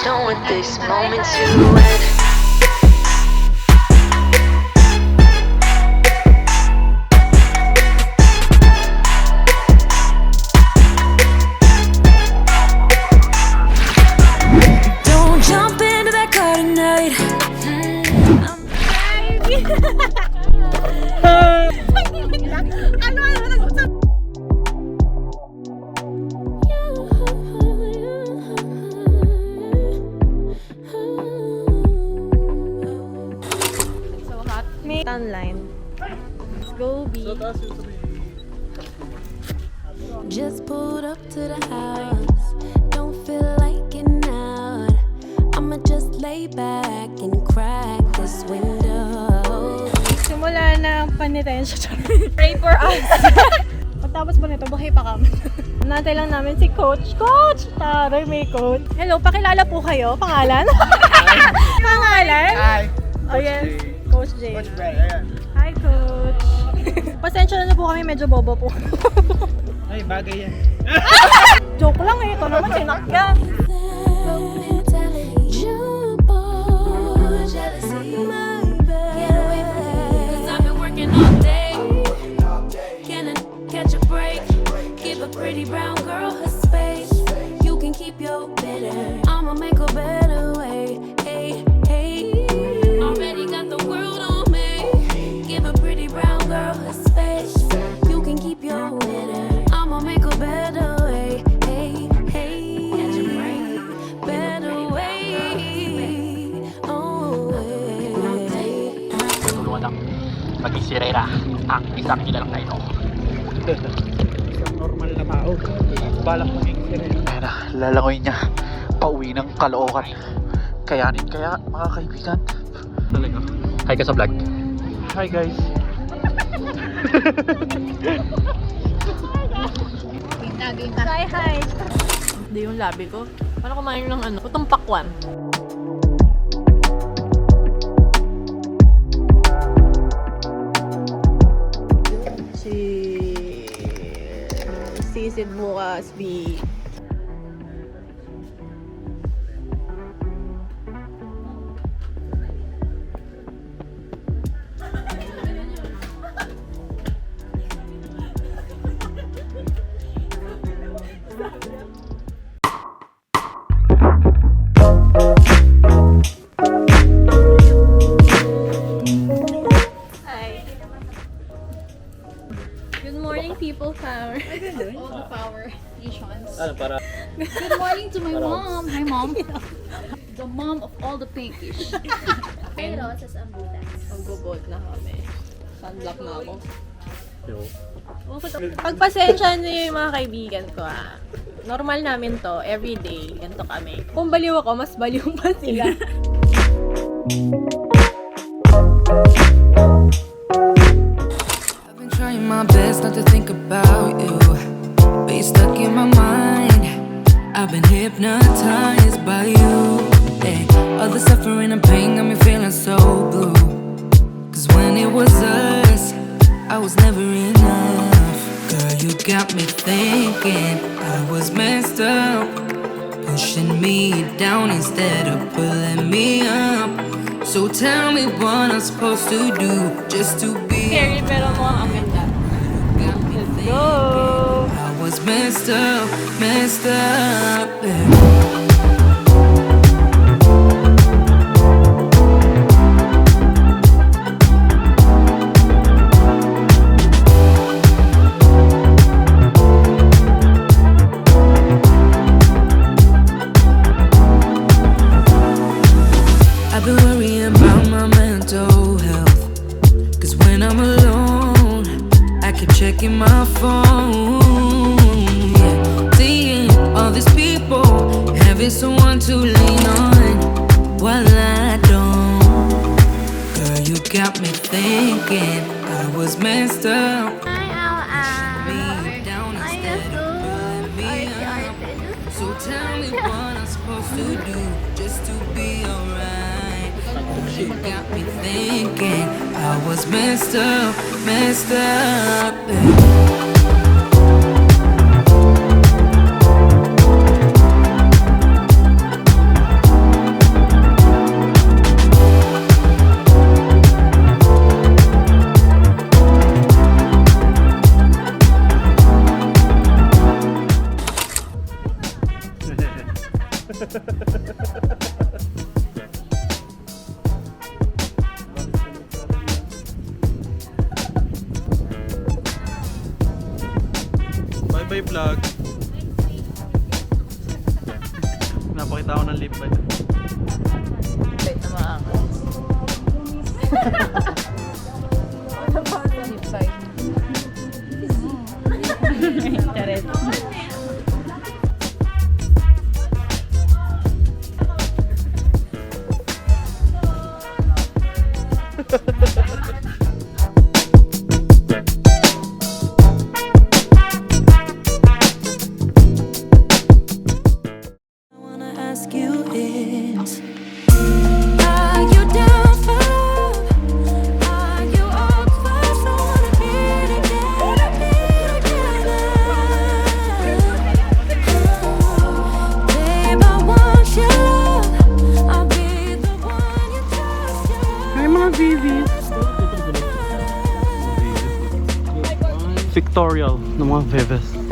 Don't want this moment to end. Don't jump into that car tonight. Online. Go B. Just pulled up to the house. Don't feel like getting out. I'ma just lay back and crack this window. Simula na ang panitensya. Pray for us. Pagtapos po nito, buhay pa kami. Nantay lang namin si Coach. Coach! Taray, may coach. Hello, pakilala po kayo. Pangalan? Pangalan? Hi. Oh, yes. Coach J. Coach Bray, ayan. Hi, Coach. Pasensya na po kami, medyo bobo po. Ay, bagay yan. Joke lang eh, ito naman sinakyan. Pretty brown girl her space. You can keep your bitter. I'ma make a better way. Hey, hey. Already got the world on me. Give a pretty brown girl her space. You can keep your bitter. I'ma make a better way. Hey, hey. Catch a break. Better way. Oh, way. Tulungan ng maging sirena ang isang kilalang na ito. Normal na tao. Balak maging sirena. Kaya na, lalangoy niya pauwi ng Caloocan. Kayanin kaya mga kaibigan. Talaga. Hi ka sa vlog. Hi guys. Hi, hi. Hindi yung labi ko. Paano kumain ng ano? Putong pakwan. Sisid bukas, B. Good morning, people power. All the power nations. Ano para? Good morning to my mom. Hi, mom. The mom of all the pinkish. Pero sa ambulance. Magbobot na kami. Sunblock na ako. Yo. Pagpasensya niyo yung mga kaibigan ko ah. Normal namin to, everyday. Ganito kami. Kung baliw ako, mas baliw pa sila. I've been trying my best not to think about you, but you're stuck in my mind. I've been hypnotized by you. Hey, all the suffering and pain got me feeling so blue. Cause when it was us, I was never enough. Girl, you got me thinking I was messed up, pushing me down instead of pulling me up. So tell me what I'm supposed to do just to be. Scary pero mukhang ang ganda. Got me thinking Go! I was messed up, yeah. I've been worrying about my mental health, cause when I'm alone I keep checking my phone, yeah. Seeing all these people having someone to lean on while I don't. Girl, you got me thinking I was messed up. Me down instead of pulling me up. So tell me what I'm supposed to do just to be alright. You got me thinking I was messed up, yeah. Bye-bye vlog. Napakita ko ng lip bud. Wait na maangas. Lip bite. Chariz. Pictorial ng mga Vives.